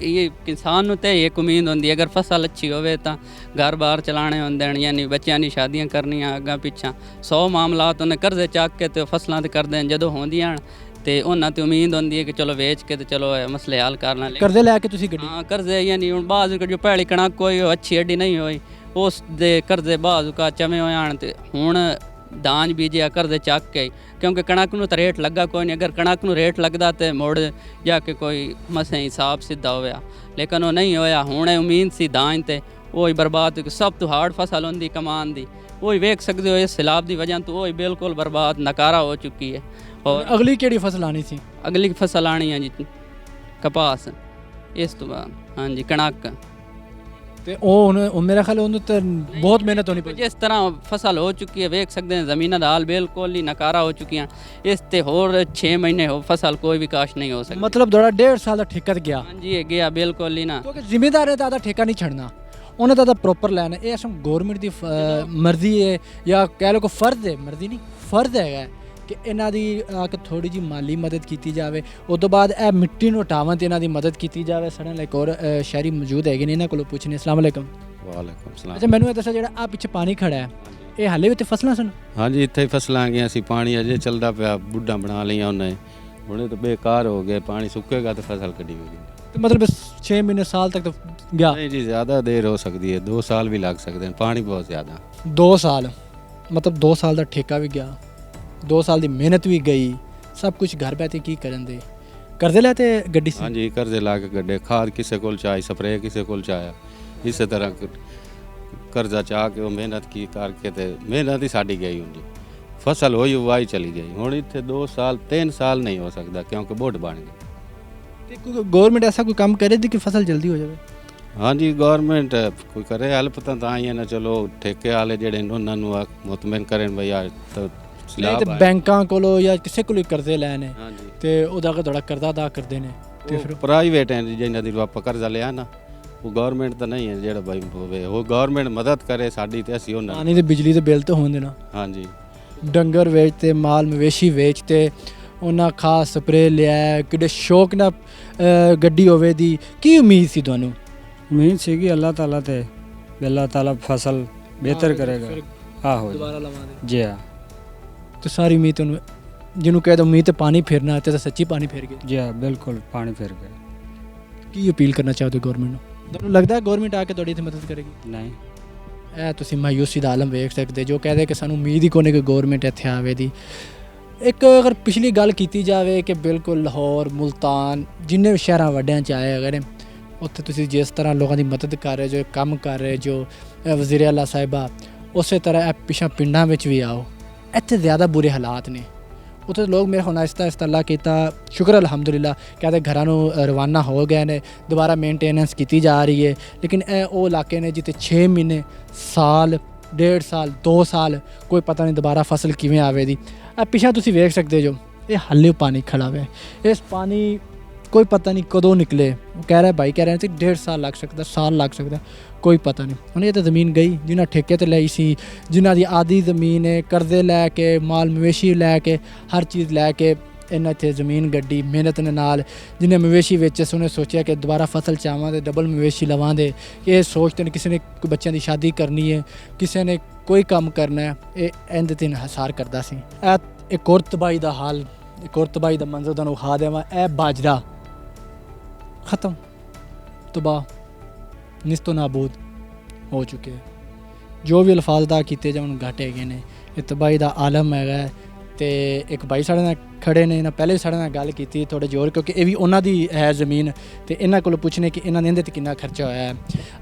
ਇਹ ਕਿਸਾਨ ਨੂੰ ਤਾਂ ਇੱਕ ਉਮੀਦ ਹੁੰਦੀ ਹੈ ਅਗਰ ਫਸਲ ਅੱਛੀ ਹੋਵੇ ਤਾਂ ਘਰ-ਬਾਰ ਚਲਾਣੇ ਹੁੰਦੇ ਨੇ, ਯਾਨੀ ਬੱਚਿਆਂ ਦੀ ਸ਼ਾਦੀਆਂ ਕਰਨੀਆਂ ਅੱਗਾਂ ਪਿੱਛਾਂ 100 ਮਾਮਲਾਤ ਉਹਨੇ ਕਰਜ਼ੇ ਚੱਕ ਕੇ ਤੇ ਫਸਲਾਂ ਤੇ ਕਰਦੇ ਨੇ। ਜਦੋਂ ਹੁੰਦੀਆਂ ਤੇ ਉਹਨਾਂ ਤੇ ਉਮੀਦ ਹੁੰਦੀ ਹੈ ਕਿ ਚਲੋ ਵੇਚ ਕੇ ਤੇ ਚਲੋ ਮਸਲੇ ਹੱਲ ਕਰ ਲੈਣ। ਕਰਜ਼ੇ ਲੈ ਕੇ ਤੁਸੀਂ ਗੱਡੀ? ਹਾਂ, ਕਰਜ਼ੇ ਯਾਨੀ ਹੁਣ ਬਾਅਦ ਜੋ ਪਹਿਲੀ ਕਣਕ ਕੋਈ ਅੱਛੀ ਐਡੀ ਨਹੀਂ ਹੋਈ, ਉਸ ਦੇ ਕਰਜ਼ੇ ਬਾਅਦ ਕਾ ਚਵੇਂ ਹੋਏ ਆਣ ਤੇ ਹੁਣ ਦਾਜ ਬੀਜਿਆ ਕਰਜ਼ੇ ਚੱਕ ਕੇ, ਕਿਉਂਕਿ ਕਣਕ ਨੂੰ ਤਾਂ ਰੇਟ ਲੱਗਾ ਕੋਈ ਨਹੀਂ। ਅਗਰ ਕਣਕ ਨੂੰ ਰੇਟ ਲੱਗਦਾ ਤੇ ਮੁੜ ਜਾ ਕੇ ਕੋਈ ਮਸੇ ਹਿਸਾਬ ਸਿੱਧਾ ਹੋਇਆ, ਲੇਕਿਨ ਉਹ ਨਹੀਂ ਹੋਇਆ। ਹੁਣ ਇਹ ਉਮੀਦ ਸੀ ਦਾਜ ਤੇ ਉਹ ਹੀ ਬਰਬਾਦ। ਸਭ ਤੋਂ ਹਾਰਡ ਫਸਲ ਹੁੰਦੀ ਕਮਾਨ ਦੀ, ਉਹ ਹੀ ਵੇਖ ਸਕਦੇ ਹੋ ਇਸ ਸੈਲਾਬ ਦੀ ਵਜ੍ਹਾ ਤੋਂ ਉਹ ਹੀ ਬਿਲਕੁਲ ਬਰਬਾਦ ਨਕਾਰਾ ਹੋ ਚੁੱਕੀ ਹੈ। ਔਰ ਅਗਲੀ ਕਿਹੜੀ ਫਸਲ ਆਣੀ ਸੀ? ਅਗਲੀ ਫਸਲ ਆਣੀ ਹੈ ਜੀ ਕਪਾਸ, ਇਸ ਤੋਂ ਬਾਅਦ ਹਾਂਜੀ ਕਣਕ। ਤੇ ਉਹ ਹੁਣ ਮੇਰਾ ਖਿਆਲ ਉਹਨੂੰ ਤੇ ਬਹੁਤ ਮਿਹਨਤ ਹੋਣੀ ਪਈ। ਜਿਸ ਤਰ੍ਹਾਂ ਫਸਲ ਹੋ ਚੁੱਕੀ ਹੈ ਵੇਖ ਸਕਦੇ ਹਾਂ, ਜ਼ਮੀਨਾਂ ਦਾ ਹਾਲ ਬਿਲਕੁਲ ਹੀ ਨਕਾਰਾ ਹੋ ਚੁੱਕੀਆਂ। ਇਸ ਤੇ ਹੋਰ 6 ਮਹੀਨੇ ਹੋ ਫਸਲ ਕੋਈ ਵਿਕਾਸ ਨਹੀਂ ਹੋ ਸਕਦੀ। ਮਤਲਬ ਤੁਹਾਡਾ 1.5 ਸਾਲ ਦਾ ਠੇਕਾ ਤੇ ਗਿਆ, ਹਾਂਜੀ ਇਹ ਗਿਆ ਬਿਲਕੁਲ ਹੀ ਨਾ। ਕਿਉਂਕਿ ਜ਼ਿਮੀਂਦਾਰ ਦਾ ਠੇਕਾ ਨਹੀਂ ਛੱਡਣਾ, ਉਹਨਾਂ ਦਾ ਤਾਂ ਪ੍ਰੋਪਰ ਲੈਣਾ। ਇਹ ਅਸਲ ਗਵਰਨਮੈਂਟ ਦੀ ਮਰਜ਼ੀ ਹੈ ਜਾਂ ਕਹਿ ਲਓ ਕਿ ਫਰਜ਼ ਹੈ, ਮਰਜ਼ੀ ਨਹੀਂ ਫਰਜ਼ ਹੈਗਾ ਕਿ ਇਹਨਾਂ ਦੀ ਆ ਕੇ ਥੋੜੀ ਜੀ ਮਾਲੀ ਮਦਦ ਕੀਤੀ ਜਾਵੇ। ਉਸ ਤੋਂ ਬਾਅਦ ਇਹ ਮਿੱਟੀ ਨੂੰ ਹਟਾਉਣ ਤੇ ਇਹਨਾਂ ਦੀ ਮਦਦ ਕੀਤੀ ਜਾਵੇ। ਸਾਡੇ ਨਾਲ ਇੱਕ ਹੋਰ ਸ਼ਹਿਰੀ ਮੌਜੂਦ ਹੈਗੇ ਨੇ, ਇਹਨਾਂ ਕੋਲੋਂ ਪੁੱਛਣੇ। ਅਸਲਾਮ ਵਾਲੇਕਮ। ਵਾਲੇਕੁਮ ਸਲਾਮ। ਅੱਛਾ ਮੈਨੂੰ ਇਹ ਦੱਸੋ, ਜਿਹੜਾ ਆ ਪਿੱਛੇ ਪਾਣੀ ਖੜਾ ਹੈ, ਇਹ ਹਾਲੇ ਵੀ ਤੇ ਫਸਲਾਂ ਸਨ? ਹਾਂਜੀ ਇੱਥੇ ਹੀ ਫਸਲਾਂ ਆ ਗਈਆਂ ਸੀ, ਪਾਣੀ ਅਜੇ ਚੱਲਦਾ ਪਿਆ, ਬੁੱਢਾ ਬਣਾ ਲਈਆਂ ਉਹਨੇ, ਹੁਣੇ ਤਾਂ ਬੇਕਾਰ ਹੋ ਗਏ। ਪਾਣੀ ਸੁੱਕੇਗਾ ਤਾਂ ਫਸਲ ਕੱਢੀ ਹੋਗੀ। ਤੇ ਮਤਲਬ 6 ਮਹੀਨੇ ਸਾਲ ਤੱਕ ਤਾਂ ਗਿਆ? ਨਹੀਂ ਜੀ ਜ਼ਿਆਦਾ ਦੇਰ ਹੋ ਸਕਦੀ ਹੈ, 2 ਸਾਲ ਵੀ ਲੱਗ ਸਕਦੇ ਨੇ, ਪਾਣੀ ਬਹੁਤ ਜ਼ਿਆਦਾ। 2 ਸਾਲ ਮਤਲਬ 2 ਸਾਲ ਦਾ ਠੇਕਾ ਵੀ ਗਿਆ, 2 ਸਾਲ ਦੀ ਮਿਹਨਤ ਵੀ ਗਈ, ਸਭ ਕੁਝ ਘਰ ਬੈਠੇ ਕੀ ਕਰਨ ਦੇ? ਕਰਜ਼ੇ ਲੈ ਤੇ ਗੱਡੀ ਸੀ? ਹਾਂਜੀ ਕਰਜ਼ੇ ਲਾ ਕੇ ਗੱਡੇ, ਖਾਦ ਕਿਸੇ ਕੋਲ ਚਾਹੀ, ਸਪਰੇਅ ਕਿਸੇ ਕੋਲ ਚਾਹਿਆ, ਇਸੇ ਤਰ੍ਹਾਂ ਕਰਜ਼ਾ ਚਾਹ ਕੇ ਉਹ ਮਿਹਨਤ ਕੀ ਕਰਕੇ ਤੇ ਮਿਹਨਤ ਹੀ ਸਾਡੀ ਗਈ ਹੁੰਦੀ। ਫਸਲ ਹੋਈ ਵਾਈ ਚਲੀ ਗਈ। ਹੁਣ ਇੱਥੇ 2 ਸਾਲ 3 ਸਾਲ ਨਹੀਂ ਹੋ ਸਕਦਾ ਕਿਉਂਕਿ ਬੁੱਢ ਬਣ ਗਏ। ਤੇ ਕੋਈ ਗਵਰਨਮੈਂਟ ਐਸਾ ਕੋਈ ਕੰਮ ਕਰੇ ਦੀ ਕਿ ਫਸਲ ਜਲਦੀ ਹੋ ਜਾਵੇ? ਹਾਂਜੀ ਗਵਰਨਮੈਂਟ ਕੋਈ ਕਰੇ ਹੈਲਪ ਤਾਂ ਹੀ ਹੈ ਨਾ। ਚਲੋ ਠੇਕੇ ਵਾਲੇ ਜਿਹੜੇ ਨੇ ਉਹਨਾਂ ਨੂੰ ਮੁਤਮਿਨ ਕਰਨ ਬਈ ਯਾਰ ਤਾਂ ਨਹੀਂ ਤੇ ਬੈਂਕਾਂ ਕੋਲੋਂ ਜਾਂ ਕਿਸੇ ਕੋਲੋਂ ਕਰਜ਼ੇ ਲੈਣੇ ਹਾਂਜੀ ਤੇ ਉਹਦਾ ਕਿ ਥੋੜਾ ਕਰਜ਼ਾ ਅਦਾ ਕਰਦੇ ਨੇ ਤੇ ਫਿਰ ਪ੍ਰਾਈਵੇਟ ਹੈ ਜਿਹਨਾਂ ਦੀ ਆਪਾਂ ਕਰਜ਼ਾ ਲਿਆ ਨਾ, ਉਹ ਗਵਰਨਮੈਂਟ ਤਾਂ ਨਹੀਂ ਹੈ ਜਿਹੜਾ ਬਾਈ ਹੋਵੇ। ਉਹ ਗਵਰਨਮੈਂਟ ਮਦਦ ਕਰੇ ਸਾਡੀ ਤੇ ਅਸੀਂ ਉਹਨਾਂ ਪਾਣੀ ਤੇ ਬਿਜਲੀ ਦੇ ਬਿੱਲ ਤਾਂ ਹੋਣ ਦੇਣਾ। ਹਾਂਜੀ ਡੰਗਰ ਵੇਚ ਤੇ ਮਾਲ ਮਵੇਸ਼ੀ ਵੇਚ ਤੇ ਉਹਨਾਂ ਖਾਸ ਸਪਰੇ ਲਿਆ, ਕਿਹੜੇ ਸ਼ੌਕ ਨਾਲ ਗੱਡੀ ਹੋਵੇ ਦੀ ਕੀ ਉਮੀਦ ਸੀ ਤੁਹਾਨੂੰ? ਉਮੀਦ ਸੀਗੀ ਅੱਲਾਹ ਤਾਲਾ ਤੇ, ਅੱਲਾਹ ਤਾਲਾ ਫਸਲ ਬਿਹਤਰ ਕਰੇਗਾ। ਆਹੋ ਦੁਬਾਰਾ ਲਵਾਂਗੇ ਜੀ ਹਾਂ ਤੇ ਸਾਰੀ ਉਮੀਦ ਤੁਹਾਨੂੰ, ਜਿਹਨੂੰ ਕਹਿ ਦੋ ਉਮੀਦ ਤੇ ਪਾਣੀ ਫੇਰਨਾ ਤੇ ਸੱਚੀ ਪਾਣੀ ਫੇਰ ਗਏ। ਜੀ ਹਾਂ ਬਿਲਕੁਲ ਪਾਣੀ ਫਿਰ ਗਏ। ਕੀ ਅਪੀਲ ਕਰਨਾ ਚਾਹਦੇ ਗਵਰਨਮੈਂਟ ਨੂੰ? ਤੁਹਾਨੂੰ ਲੱਗਦਾ ਹੈ ਗਵਰਨਮੈਂਟ ਆ ਕੇ ਤੁਹਾਡੀ ਇੱਥੇ ਮਦਦ ਕਰੇਗੀ? ਨਹੀਂ ਇਹ ਤੁਸੀਂ ਮਾਯੂਸੀ ਦਾ ਆਲਮ ਵੇਖ ਸਕਦੇ ਜੋ ਕਹਦੇ ਕਿ ਸਾਨੂੰ ਉਮੀਦ ਹੀ ਕੋਨੇ ਕਿ ਗਵਰਨਮੈਂਟ ਇੱਥੇ ਆਵੇ ਦੀ। ਇੱਕ ਅਗਰ ਪਿਛਲੀ ਗੱਲ ਕੀਤੀ ਜਾਵੇ ਕਿ ਬਿਲਕੁਲ ਲਾਹੌਰ, ਮੁਲਤਾਨ, ਜਿੰਨੇ ਵੀ ਸ਼ਹਿਰਾਂ ਵੱਡਿਆਂ 'ਚ ਆਏ ਅਗਰ ਉੱਥੇ ਤੁਸੀਂ ਜਿਸ ਤਰ੍ਹਾਂ ਲੋਕਾਂ ਦੀ ਮਦਦ ਕਰ ਰਹੇ ਜੋ, ਕੰਮ ਕਰ ਰਹੇ ਜੋ ਵਜ਼ੀਰ ਆਲਾ ਸਾਹਿਬਾ, ਉਸੇ ਤਰ੍ਹਾਂ ਇਹ ਪਿਛਾਂ ਪਿੰਡਾਂ ਵਿੱਚ ਵੀ ਆਓ। ਇੱਥੇ ਜ਼ਿਆਦਾ ਬੁਰੇ ਹਾਲਾਤ ਨੇ। ਉੱਥੇ ਲੋਕ ਮੇਰੇ ਹੁਣ ਆਹਿਸਤਾ ਆਹਿਸਤਾ ਅੱਲਾ ਕੀਤਾ, ਸ਼ੁਕਰ ਅਲਹਮਦੁਲਿਲਾ, ਕਹਿੰਦੇ ਘਰਾਂ ਨੂੰ ਰਵਾਨਾ ਹੋ ਗਏ ਨੇ, ਦੁਬਾਰਾ ਮੇਨਟੇਨੈਂਸ ਕੀਤੀ ਜਾ ਰਹੀ ਹੈ। ਲੇਕਿਨ ਇਹ ਉਹ ਇਲਾਕੇ ਨੇ ਜਿੱਥੇ 6 ਮਹੀਨੇ, ਸਾਲ, 1.5 ਸਾਲ, 2 ਸਾਲ ਕੋਈ ਪਤਾ ਨਹੀਂ ਦੁਬਾਰਾ ਫਸਲ ਕਿਵੇਂ ਆਵੇ ਦੀ। ਇਹ ਪਿਛਾ ਤੁਸੀਂ ਵੇਖ ਸਕਦੇ ਜੋ ਇਹ ਹਾਲੇ ਪਾਣੀ ਖੜਾ ਹੋਇਆ, ਇਸ ਪਾਣੀ ਕੋਈ ਪਤਾ ਨਹੀਂ ਕਦੋਂ ਨਿਕਲੇ। ਉਹ ਕਹਿ ਰਿਹਾ ਭਾਈ ਕਹਿ ਰਹੇ ਸੀ 1.5 ਸਾਲ ਲੱਗ ਸਕਦਾ, ਸਾਲ ਲੱਗ ਸਕਦਾ, ਕੋਈ ਪਤਾ ਨਹੀਂ। ਹੁਣ ਇਹ ਤਾਂ ਜ਼ਮੀਨ ਗਈ ਜਿਨ੍ਹਾਂ ਠੇਕੇ 'ਤੇ ਲਈ ਸੀ, ਜਿਨ੍ਹਾਂ ਦੀ ਆਦੀ ਜ਼ਮੀਨ ਹੈ, ਕਰਜ਼ੇ ਲੈ ਕੇ, ਮਾਲ ਮਵੇਸ਼ੀ ਲੈ ਕੇ, ਹਰ ਚੀਜ਼ ਲੈ ਕੇ ਇਹਨਾਂ ਇੱਥੇ ਜ਼ਮੀਨ ਗੱਡੀ ਮਿਹਨਤ ਦੇ ਨਾਲ। ਜਿਹਨੇ ਮਵੇਸ਼ੀ ਵੇਚੇ ਸੀ ਉਹਨੇ ਸੋਚਿਆ ਕਿ ਦੁਬਾਰਾ ਫਸਲ ਚਾਵਾਂ ਦੇ ਡਬਲ ਮਵੇਸ਼ੀ ਲਵਾਂਦੇ। ਇਹ ਸੋਚਦੇ ਨੇ ਕਿਸੇ ਨੇ ਬੱਚਿਆਂ ਦੀ ਸ਼ਾਦੀ ਕਰਨੀ ਹੈ, ਕਿਸੇ ਨੇ ਕੋਈ ਕੰਮ ਕਰਨਾ ਹੈ, ਇਹ ਇਹਦੇ 'ਤੇ ਇਨਹਿਸਾਰ ਕਰਦਾ ਸੀ। ਇਹ ਇੱਕ ਹੋਰ ਤਬਾਹੀ ਦਾ ਹਾਲ, ਇੱਕ ਹੋਰ ਤਬਾਹੀ ਦਾ ਮੰਜ਼ਰ ਤੁਹਾਨੂੰ ਵਿਖਾ ਦੇਵਾਂ। ਇਹ ਬਾਜਰਾ ਖਤਮ, ਤਬਾਹ, ਨਿਸਤੋ ਨਾਬੂਦ ਹੋ ਚੁੱਕੇ। ਜੋ ਵੀ ਅਲਫਾਜ਼ ਦਾ ਕੀਤੇ ਜਾਣ ਘੱਟ ਹੈਗੇ ਨੇ। ਇਹ ਤਬਾਹੀ ਦਾ ਆਲਮ ਹੈਗਾ। ਤੇ ਇੱਕ ਭਾਈ ਸਾਡੇ ਨਾਲ ਖੜੇ ਨੇ, ਇਹਨਾਂ ਪਹਿਲੇ ਵੀ ਸਾਡੇ ਨਾਲ ਗੱਲ ਕੀਤੀ ਥੋੜ੍ਹੇ ਜ਼ੋਰ, ਕਿਉਂਕਿ ਇਹ ਵੀ ਉਹਨਾਂ ਦੀ ਹੈ ਜ਼ਮੀਨ ਤੇ ਇਹਨਾਂ ਕੋਲੋਂ ਪੁੱਛਣੇ ਕਿ ਇਹਨਾਂ ਨੇ ਇਹਦੇ 'ਤੇ ਕਿੰਨਾ ਖਰਚਾ ਹੋਇਆ ਹੈ।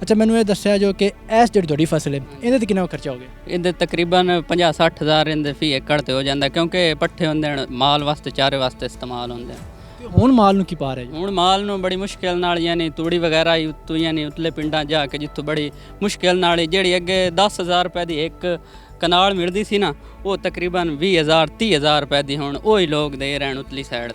ਅੱਛਾ ਮੈਨੂੰ ਇਹ ਦੱਸਿਆ ਜੋ ਕਿ ਇਸ ਜਿਹੜੀ ਤੁਹਾਡੀ ਫਸਲ ਹੈ ਇਹਦੇ 'ਤੇ ਕਿੰਨਾ ਖਰਚਾ ਹੋ ਗਿਆ? ਇਹਦੇ ਤਕਰੀਬਨ 50-60 ਹਜ਼ਾਰ ਇਹਦੇ ਫੀ ਏਕੜ ਤੇ ਹੋ ਜਾਂਦਾ, ਕਿਉਂਕਿ ਪੱਠੇ ਹੁੰਦੇ ਹਨ, ਮਾਲ ਵਾਸਤੇ, ਚਾਰੇ ਵਾਸਤੇ ਇਸਤੇਮਾਲ ਹੁੰਦੇ ਹਨ। ਤੇ ਹੁਣ ਮਾਲ ਨੂੰ ਕੀ ਪਾ ਰਹੇ ਜੀ? ਹੁਣ ਮਾਲ ਨੂੰ ਬੜੀ ਮੁਸ਼ਕਿਲ ਨਾਲ ਯਾਨੀ ਤੂੜੀ ਵਗੈਰਾ ਹੀ ਉੱਤੋਂ ਯਾਨੀ ਉਤਲੇ ਪਿੰਡਾਂ ਜਾ ਕੇ ਜਿੱਥੋਂ ਬੜੀ ਮੁਸ਼ਕਿਲ ਨਾਲ ਜਿਹੜੀ ਅੱਗੇ 10,000 ਰੁਪਏ ਦੀ ਇੱਕ ਕਨਾਲ ਮਿਲਦੀ ਸੀ ਨਾ, ਉਹ ਤਕਰੀਬਨ 20,000-30,000 ਰੁਪਏ ਦੀ ਹੁਣ ਉਹੀ ਲੋਕ ਦੇ ਰਹਿਣ ਉਤਲੀ ਸਾਈਡ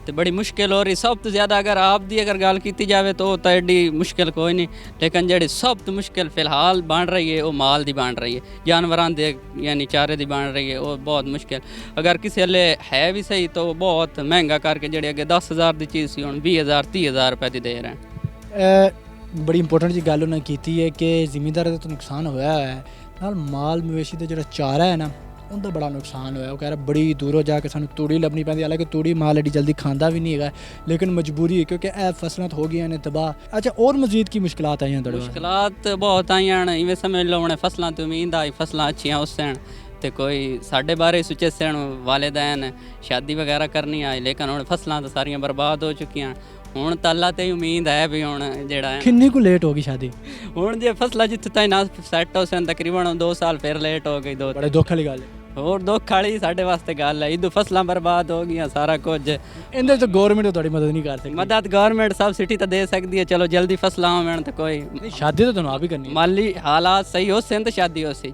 ਤੇ ਬੜੀ ਮੁਸ਼ਕਿਲ ਹੋ ਰਹੀ। ਸਭ ਤੋਂ ਜ਼ਿਆਦਾ ਅਗਰ ਆਪ ਦੀ ਅਗਰ ਗੱਲ ਕੀਤੀ ਜਾਵੇ ਤਾਂ ਉਹ ਤਾਂ ਐਡੀ ਮੁਸ਼ਕਿਲ ਕੋਈ ਨਹੀਂ, ਲੇਕਿਨ ਜਿਹੜੀ ਸਭ ਤੋਂ ਮੁਸ਼ਕਿਲ ਫਿਲਹਾਲ ਬਣ ਰਹੀ ਹੈ ਉਹ ਮਾਲ ਦੀ ਬਣ ਰਹੀ ਹੈ, ਜਾਨਵਰਾਂ ਦੇ ਯਾਨੀ ਚਾਰੇ ਦੀ ਬਣ ਰਹੀ ਹੈ, ਉਹ ਬਹੁਤ ਮੁਸ਼ਕਿਲ। ਅਗਰ ਕਿਸੇ ਵੇਲੇ ਹੈ ਵੀ ਸਹੀ ਤਾਂ ਉਹ ਬਹੁਤ ਮਹਿੰਗਾ ਕਰਕੇ ਜਿਹੜੇ ਅੱਗੇ 10,000 ਦੀ ਚੀਜ਼ ਸੀ ਹੁਣ 20,000-30,000 ਰੁਪਏ ਦੀ ਦੇ ਰਹੇ। ਬੜੀ ਇੰਪੋਰਟੈਂਟ ਜੀ ਗੱਲ ਉਹਨਾਂ ਕੀਤੀ ਹੈ ਕਿ ਜ਼ਿਮੀਂਦਾਰਾਂ ਦਾ ਤਾਂ ਨੁਕਸਾਨ ਹੋਇਆ ਹੈ, ਨਾਲ ਮਾਲ ਮਵੇਸ਼ੀ ਦਾ ਜਿਹੜਾ ਚਾਰਾ ਹੈ ਨਾ ਉਹਦਾ ਬੜਾ ਨੁਕਸਾਨ ਹੋਇਆ। ਉਹ ਕਹਿ ਰਿਹਾ ਬੜੀ ਦੂਰੋਂ ਜਾ ਕੇ ਸਾਨੂੰ ਤੂੜੀ ਲੱਭਣੀ ਪੈਂਦੀ, ਹਾਲਾਂਕਿ ਤੂੜੀ ਮਾਲ ਐਡੀ ਜਲਦੀ ਖਾਂਦਾ ਵੀ ਨਹੀਂ ਹੈਗਾ, ਲੇਕਿਨ ਮਜਬੂਰੀ ਹੈ ਕਿਉਂਕਿ ਇਹ ਫਸਲਾਂ ਹੋ ਗਈਆਂ ਨੇ ਤਬਾਹ। ਅੱਛਾ ਹੋਰ ਮਜ਼ੀਦ ਕੀ ਮੁਸ਼ਕਲਾਤ ਆਈਆਂ ਤੁਹਾਡੇ? ਮੁਸ਼ਕਲਾਤ ਬਹੁਤ ਆਈਆਂ ਨੇ, ਇਵੇਂ ਸਮਝ ਲਓ ਹੁਣ ਫਸਲਾਂ ਤੋਂ ਉਮੀਦ ਆਈ ਫਸਲਾਂ ਅੱਛੀਆਂ ਉਸਣ ਤੇ ਕੋਈ ਸਾਡੇ ਬਾਰੇ ਸੁਚੇ ਸਣ ਵਾਲਿदैन ਸ਼ਾਦੀ ਵਗੈਰਾ ਕਰਨੀ ਆਏ, ਲੇਕਿਨ ਹੁਣ ਫਸਲਾਂ ਤਾਂ ਸਾਰੀਆਂ ਬਰਬਾਦ ਹੋ ਚੁੱਕੀਆਂ। ਹੁਣ ਤਾਂ ਅੱਲਾ ਤੇ ਉਮੀਦ ਹੈ ਵੀ ਹੁਣ ਜਿਹੜਾ ਹੈ ਕਿੰਨੀ ਕੁ ਲੇਟ ਹੋ ਗਈ ਸ਼ਾਦੀ? ਹੁਣ ਜੇ ਫਸਲਾਂ ਜਿੱਥੇ ਤਾਈਂ ਨਾ ਸੈੱਟ ਹੋ ਸਨ ਤਕਰੀਬਨ 2 ਸਾਲ ਫਿਰ ਲੇਟ ਹੋ ਗਈ। ਬੜੇ ਦੁੱਖ ਵਾਲੀ ਗੱਲ ਹੈ। ਹੋਰ ਦੁੱਖ ਵਾਲੀ ਸਾਡੇ ਵਾਸਤੇ ਗੱਲ ਹੈ। ਇਦੋਂ ਫਸਲਾਂ ਬਰਬਾਦ ਹੋ ਗਈਆਂ, ਸਾਰਾ ਕੁਝ। ਇਹਦੇ 'ਚ ਗੌਰਮੈਂਟ ਤੁਹਾਡੀ ਮਦਦ ਨਹੀਂ ਕਰ ਸਕਦੀ। ਮਦਦ ਗਵਰਨਮੈਂਟ ਸਬਸਿਡੀ ਤਾਂ ਦੇ ਸਕਦੀ ਹੈ, ਚਲੋ ਜਲਦੀ ਫਸਲਾਂ ਹੋਣ ਤਾਂ ਕੋਈ ਨਹੀਂ, ਸ਼ਾਦੀ ਤਾਂ ਤੁਹਾਨੂੰ ਆਪ ਹੀ ਕਰਨੀ ਹੈ। ਮਾਲੀ ਹਾਲਾਤ ਸਹੀ ਹੋ ਸਨ ਤਾਂ ਸ਼ਾਦੀ ਹੋ ਸੀ।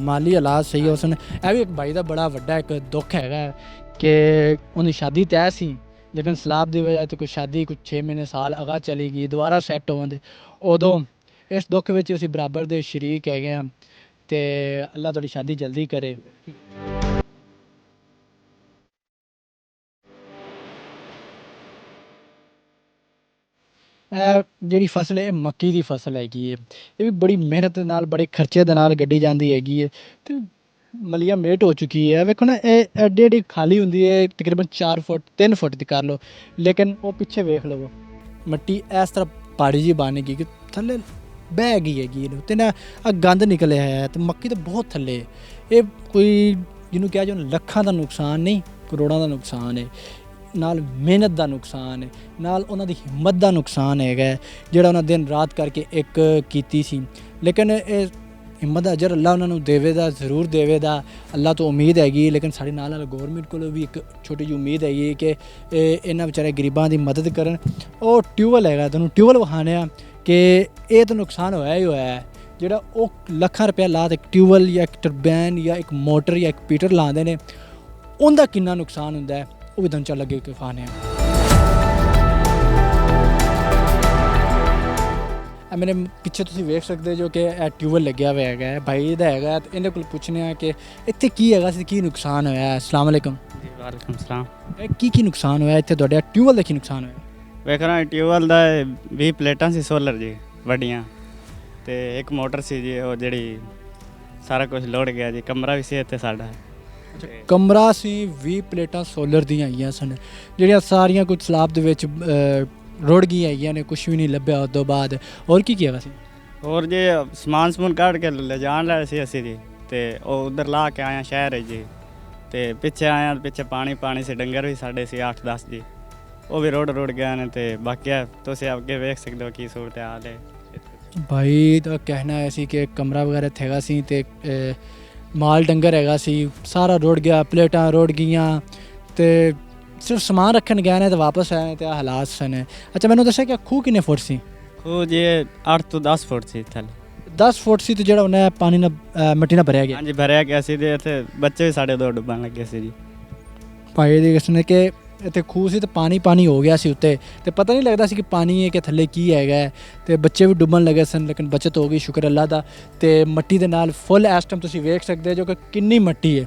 ਮਾਲੀ ਹਾਲਾਤ ਸਹੀ ਹੋ ਸਨ। ਇਹ ਵੀ ਇੱਕ ਭਾਈ ਦਾ ਬੜਾ ਵੱਡਾ ਇੱਕ ਦੁੱਖ ਹੈਗਾ ਕਿ ਉਹਦੀ ਸ਼ਾਦੀ ਤੈਅ ਸੀ, ਲੇਕਿਨ ਸਲਾਬ ਦੀ ਵਜ੍ਹਾ ਤੋਂ ਕੋਈ ਸ਼ਾਦੀ ਕੁਝ 6 ਮਹੀਨੇ ਸਾਲ ਅਗਾਂਹ ਚਲੀ ਗਈ, ਦੁਬਾਰਾ ਸੈੱਟ ਹੋਣ ਦੇ। ਉਦੋਂ ਇਸ ਦੁੱਖ ਵਿੱਚ ਅਸੀਂ ਬਰਾਬਰ ਦੇ ਸ਼ਰੀਕ ਹੈਗੇ ਹਾਂ ਤੇ ਅੱਲਾ ਤੁਹਾਡੀ ਸ਼ਾਦੀ ਜਲਦੀ ਕਰੇ। ਇਹ ਜਿਹੜੀ ਫਸਲ ਹੈ ਇਹ ਮੱਕੀ ਦੀ ਫਸਲ ਹੈਗੀ ਹੈ। ਇਹ ਵੀ ਬੜੀ ਮਿਹਨਤ ਦੇ ਨਾਲ, ਬੜੇ ਖਰਚੇ ਦੇ ਨਾਲ ਗੱਡੀ ਜਾਂਦੀ ਹੈਗੀ ਹੈ ਤੇ ਮਲੀਆ ਮੇਟ ਹੋ ਚੁੱਕੀ ਹੈ। ਵੇਖੋ ਨਾ, ਇਹ ਐਡੀ ਐਡੀ ਖਾਲੀ ਹੁੰਦੀ ਹੈ, ਤਕਰੀਬਨ 4 ਫੁੱਟ 3 ਫੁੱਟ ਦੀ ਕਰ ਲਓ, ਲੇਕਿਨ ਉਹ ਪਿੱਛੇ ਵੇਖ ਲਵੋ ਮਿੱਟੀ ਇਸ ਤਰ੍ਹਾਂ ਪਹਾੜੀ ਜੀ ਬਣ ਗਈ ਕਿ ਥੱਲੇ ਬਹਿ ਗਈ ਹੈਗੀ ਇਹਨੂੰ ਤੇ ਨਾ ਆ ਗੰਦ ਨਿਕਲਿਆ ਹੈ ਤੇ ਮੱਕੀ ਤਾਂ ਬਹੁਤ ਥੱਲੇ ਹੈ। ਇਹ ਕੋਈ ਜਿਹਨੂੰ ਕਿਹਾ ਜਾਵੇ ਲੱਖਾਂ ਦਾ ਨੁਕਸਾਨ ਨਹੀਂ, ਕਰੋੜਾਂ ਦਾ ਨੁਕਸਾਨ ਹੈ। ਨਾਲ ਮਿਹਨਤ ਦਾ ਨੁਕਸਾਨ ਹੈ, ਨਾਲ ਉਹਨਾਂ ਦੀ ਹਿੰਮਤ ਦਾ ਨੁਕਸਾਨ ਹੈਗਾ, ਜਿਹੜਾ ਉਹਨਾਂ ਦਿਨ ਰਾਤ ਕਰਕੇ ਇੱਕ ਕੀਤੀ ਸੀ। ਲੇਕਿਨ ਇਹ ਹਿੰਮਤ ਦਾ ਅਜਰ ਅੱਲਾ ਉਹਨਾਂ ਨੂੰ ਦੇਵੇਗਾ, ਜ਼ਰੂਰ ਦੇਵੇਗਾ, ਅੱਲਾ ਤੋਂ ਉਮੀਦ ਹੈਗੀ। ਲੇਕਿਨ ਸਾਡੇ ਨਾਲ ਗੌਰਮੈਂਟ ਕੋਲੋਂ ਵੀ ਇੱਕ ਛੋਟੀ ਜਿਹੀ ਉਮੀਦ ਹੈਗੀ ਕਿ ਇਹਨਾਂ ਵਿਚਾਰੇ ਗਰੀਬਾਂ ਦੀ ਮਦਦ ਕਰਨ। ਉਹ ਟਿਊਬਵੈੱਲ ਹੈਗਾ, ਤੁਹਾਨੂੰ ਟਿਊਬਵੈੱਲ ਵਿਖਾਣੇ ਆ ਕਿ ਇਹ ਤਾਂ ਨੁਕਸਾਨ ਹੋਇਆ ਹੀ ਹੋਇਆ ਹੈ। ਜਿਹੜਾ ਉਹ ਲੱਖਾਂ ਰੁਪਇਆ ਲਾ ਕੇ ਇੱਕ ਟਿਊਬਵੈੱਲ ਜਾਂ ਇੱਕ ਟਰਬੈਨ ਜਾਂ ਇੱਕ ਮੋਟਰ ਜਾਂ ਇੱਕ ਪੀਟਰ ਲਾਉਂਦੇ ਨੇ, ਉਹਦਾ ਕਿੰਨਾ ਨੁਕਸਾਨ ਹੁੰਦਾ ਹੈ ਉਹ ਵੀ ਤੁਹਾਨੂੰ ਚੱਲ ਲੱਗੇ ਕਿ ਖਾਣੇ ਆ। ਮੇਰੇ ਪਿੱਛੇ ਤੁਸੀਂ ਵੇਖ ਸਕਦੇ ਜੋ ਕਿ ਇਹ ਟਿਊਬਵੈੱਲ ਲੱਗਿਆ ਹੋਇਆ ਹੈਗਾ, ਭਾਈ ਦਾ ਹੈਗਾ ਤੇ ਇਹਦੇ ਕੋਲ ਪੁੱਛਣੇ ਆ ਕਿ ਇੱਥੇ ਕੀ ਹੈਗਾ ਸੀ, ਕੀ ਨੁਕਸਾਨ ਹੋਇਆ। ਅਸਲਾਮ ਵਾਲੇਕਮ। ਜੀ ਵਾਲੇਕੁਮ ਸਲਾਮ। ਇਹ ਕੀ ਨੁਕਸਾਨ ਹੋਇਆ ਇੱਥੇ ਤੁਹਾਡੇ ਟਿਊਬਵੈੱਲ ਦਾ? ਕੀ ਨੁਕਸਾਨ ਹੋਇਆ? ਵੇਖ ਰਿਹਾ ਟਿਊਬਵੈੱਲ ਦਾ 20 ਪਲੇਟਾਂ ਸੀ ਸੋਲਰ ਜੀ ਵੱਡੀਆਂ, ਤੇ ਇੱਕ ਮੋਟਰ ਸੀ ਜੀ, ਉਹ ਜਿਹੜੀ ਸਾਰਾ ਕੁਝ ਲੋੜ ਗਿਆ ਜੀ। ਕਮਰਾ ਵੀ ਸੀ ਇੱਥੇ ਸਾਡਾ। ਕਮਰਾ ਸੀ, 20 ਪਲੇਟਾਂ ਸੋਲਰ ਦੀਆਂ ਆਈਆਂ ਸਨ, ਜਿਹੜੀਆਂ ਸਾਰੀਆਂ ਕੁਝ ਸਲਾਬ ਦੇ ਵਿੱਚ ਰੁੜ ਗਈਆਂ ਹੈਗੀਆਂ ਨੇ, ਕੁਛ ਵੀ ਨਹੀਂ ਲੱਭਿਆ ਉਸ ਤੋਂ ਬਾਅਦ। ਹੋਰ ਕੀ ਹੈਗਾ ਸੀ? ਹੋਰ ਜੀ ਸਮਾਨ ਸਮੂਨ ਕੱਢ ਕੇ ਲੈ ਜਾਣ ਲੱਗੇ ਸੀ ਅਸੀਂ ਜੀ, ਤੇ ਉਹ ਉਧਰ ਲਾ ਕੇ ਆਇਆ ਸ਼ਹਿਰ ਜੀ, ਤੇ ਪਿੱਛੇ ਆਇਆ, ਪਿੱਛੇ ਪਾਣੀ ਸੀ, ਡੰਗਰ ਵੀ ਸਾਡੇ ਸੀ 8-10 ਜੀ, ਉਹ ਵੀ ਰੁੜ ਗਏ ਨੇ। ਤੇ ਬਾਕੀ ਤੁਸੀਂ ਅੱਗੇ ਵੇਖ ਸਕਦੇ ਹੋ ਕੀ ਸੂਰਤ ਹਾਲ ਹੈ। ਭਾਈ ਦਾ ਕਹਿਣਾ ਹੈ ਸੀ ਕਿ ਕਮਰਾ ਵਗੈਰਾ ਇੱਥੇ ਹੈਗਾ ਸੀ ਤੇ ਮਾਲ ਡੰਗਰ ਹੈਗਾ ਸੀ, ਸਾਰਾ ਰੁੜ ਗਿਆ, ਪਲੇਟਾਂ ਰੁੜ ਗਈਆਂ ਤੇ ਸਿਰਫ ਸਮਾਨ ਰੱਖਣ ਗਏ ਨੇ ਤੇ ਵਾਪਸ ਆਏ ਤੇ ਹਾਲਾਤ ਸਨ। ਅੱਛਾ, ਮੈਨੂੰ ਦੱਸਿਆ ਕਿ ਖੂਹ ਕਿੰਨੇ ਫੁੱਟ ਸੀ? ਖੂਹ ਜੀ 8 ਤੋਂ 10 ਫੁੱਟ ਸੀ ਥੱਲੇ। 10 ਫੁੱਟ ਸੀ ਤੇ ਜਿਹੜਾ ਉਹਨੇ ਪਾਣੀ ਨਾਲ ਮਿੱਟੀ ਨਾਲ ਭਰਿਆ ਗਿਆ? ਹਾਂਜੀ, ਭਰਿਆ ਗਿਆ ਸੀ ਤੇ ਇੱਥੇ ਬੱਚੇ ਵੀ ਸਾਡੇ 2 ਡੁੱਬਣ ਲੱਗੇ ਸੀ ਜੀ। ਭਾਈ ਦੇ ਕਿਸਨੇ ਕਿ ਇੱਥੇ ਖੂਹ ਸੀ ਤੇ ਪਾਣੀ ਹੋ ਗਿਆ ਸੀ ਉੱਤੇ, ਤੇ ਪਤਾ ਨਹੀਂ ਲੱਗਦਾ ਸੀ ਕਿ ਪਾਣੀ ਹੈ ਕਿ ਥੱਲੇ ਕੀ ਹੈਗਾ, ਤੇ ਬੱਚੇ ਵੀ ਡੁੱਬਣ ਲੱਗੇ ਸਨ, ਲੇਕਿਨ ਬਚਤ ਹੋ ਗਈ, ਸ਼ੁਕਰ ਅੱਲਾ ਦਾ। ਤੇ ਮਿੱਟੀ ਦੇ ਨਾਲ ਫੁੱਲ ਇਸ ਟਾਈਮ ਤੁਸੀਂ ਵੇਖ ਸਕਦੇ ਜੋ ਕਿ ਕਿੰਨੀ ਮਿੱਟੀ ਹੈ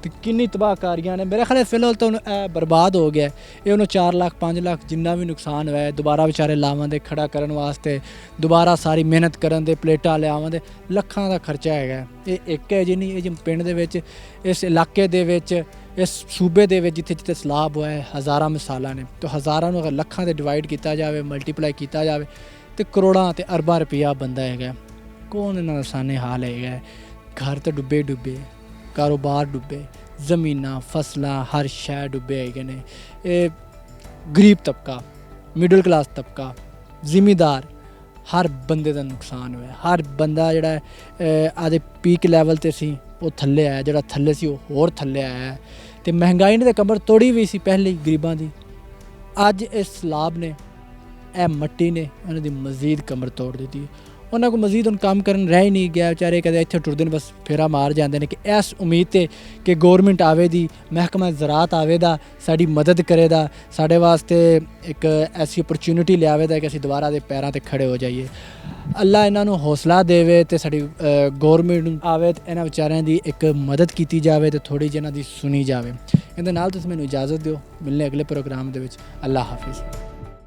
ਤੇ ਕਿੰਨੀ ਤਬਾਹਕਾਰੀਆਂ ਨੇ। ਮੇਰੇ ਖਿਆਲ ਫਿਲਹਾਲ ਤਾਂ ਇਹ ਬਰਬਾਦ ਹੋ ਗਿਆ। ਇਹ ਉਹਨੂੰ 4 ਲੱਖ 5 ਲੱਖ ਜਿੰਨਾ ਵੀ ਨੁਕਸਾਨ ਹੋਇਆ, ਦੁਬਾਰਾ ਵਿਚਾਰੇ ਲਾਵਾਂ ਦੇ ਖੜਾ ਕਰਨ ਵਾਸਤੇ, ਦੁਬਾਰਾ ਸਾਰੀ ਮਿਹਨਤ ਕਰਨ ਦੇ, ਪਲੇਟਾਂ ਲਿਆਵਾਂ ਦੇ ਲੱਖਾਂ ਦਾ ਖਰਚਾ ਹੈਗਾ। ਇਹ ਇੱਕ ਹੈ ਜੀ ਨਹੀਂ, ਇਹ ਜਿਵੇਂ ਪਿੰਡ ਦੇ ਵਿੱਚ, ਇਸ ਇਲਾਕੇ ਦੇ ਵਿੱਚ, ਇਸ ਸੂਬੇ ਦੇ ਵਿੱਚ ਜਿੱਥੇ ਸਲਾਬ ਹੋਇਆ ਹੈ, ਹਜ਼ਾਰਾਂ ਮਿਸਾਲਾਂ ਨੇ। ਤਾਂ ਹਜ਼ਾਰਾਂ ਨੂੰ ਅਗਰ ਲੱਖਾਂ ਦੇ ਡਿਵਾਈਡ ਕੀਤਾ ਜਾਵੇ, ਮਲਟੀਪਲਾਈ ਕੀਤਾ ਜਾਵੇ, ਤੇ ਕਰੋੜਾਂ ਤੇ ਅਰਬਾਂ ਰੁਪਈਆ ਬੰਦਾ ਹੈਗਾ। ਕੌਣ ਇਹਨਾਂ ਦਾ ਸਾਨੇ ਹਾਲ ਹੈਗਾ? ਘਰ ਤਾਂ ਡੁੱਬੇ, ਕਾਰੋਬਾਰ ਡੁੱਬੇ, ਜ਼ਮੀਨਾਂ, ਫਸਲਾਂ, ਹਰ ਸ਼ੈ ਡੁੱਬੇ ਹੈਗੇ ਨੇ। ਇਹ ਗਰੀਬ ਤਬਕਾ, ਮਿਡਲ ਕਲਾਸ ਤਬਕਾ, ਜ਼ਿਮੀਦਾਰ, ਹਰ ਬੰਦੇ ਦਾ ਨੁਕਸਾਨ ਹੋਇਆ। ਹਰ ਬੰਦਾ ਜਿਹੜਾ ਆਦੇ ਪੀਕ ਲੈਵਲ 'ਤੇ ਸੀ ਉਹ ਥੱਲੇ ਆਇਆ, ਜਿਹੜਾ ਥੱਲੇ ਸੀ ਉਹ ਹੋਰ ਥੱਲੇ ਆਇਆ। ਤੇ ਮਹਿੰਗਾਈ ਨੇ ਤਾਂ ਕਮਰ ਤੋੜੀ ਵੀ ਸੀ ਪਹਿਲੇ ਹੀ ਗਰੀਬਾਂ ਦੀ। ਅੱਜ ਇਸ ਸਲਾਬ ਨੇ, ਇਹ ਮਿੱਟੀ ਨੇ ਉਹਨਾਂ ਦੀ ਮਜ਼ੀਦ ਕਮਰ ਤੋੜ ਦਿੱਤੀ। ਉਹਨਾਂ ਕੋਲ ਮਜ਼ੀਦ ਹੁਣ ਕੰਮ ਕਰਨ ਰਹਿ ਹੀ ਨਹੀਂ ਗਿਆ। ਵਿਚਾਰੇ ਕਦੇ ਇੱਥੇ ਟੁਰਦੇ ਨੇ, ਬਸ ਫੇਰਾ ਮਾਰ ਜਾਂਦੇ ਨੇ ਕਿ ਇਸ ਉਮੀਦ 'ਤੇ ਕਿ ਗੌਰਮੈਂਟ ਆਵੇ ਦੀ, ਮਹਿਕਮਾ ਜ਼ਰਾਤ ਆਵੇ ਦਾ, ਸਾਡੀ ਮਦਦ ਕਰੇ ਦਾ, ਸਾਡੇ ਵਾਸਤੇ ਇੱਕ ਐਸੀ ਓਪਰਚੁਨਿਟੀ ਲਿਆਵੇ ਦਾ ਕਿ ਅਸੀਂ ਦੁਬਾਰਾ ਦੇ ਪੈਰਾਂ 'ਤੇ ਖੜੇ ਹੋ ਜਾਈਏ। ਅੱਲਾ ਇਹਨਾਂ ਨੂੰ ਹੌਸਲਾ ਦੇਵੇ ਤੇ ਸਾਡੀ ਗੌਰਮੈਂਟ ਨੂੰ ਆਵੇ ਤੇ ਇਹਨਾਂ ਵਿਚਾਰਿਆਂ ਦੀ ਇੱਕ ਮਦਦ ਕੀਤੀ ਜਾਵੇ ਤੇ ਥੋੜ੍ਹੀ ਜਿਹੀ ਇਹਨਾਂ ਦੀ ਸੁਣੀ ਜਾਵੇ। ਇਹਦੇ ਨਾਲ ਤੁਸੀਂ ਮੈਨੂੰ ਇਜਾਜ਼ਤ ਦਿਓ, ਮਿਲਣੇ ਅਗਲੇ ਪ੍ਰੋਗਰਾਮ ਦੇ ਵਿੱਚ। ਅੱਲਾ ਹਾਫਿਜ਼।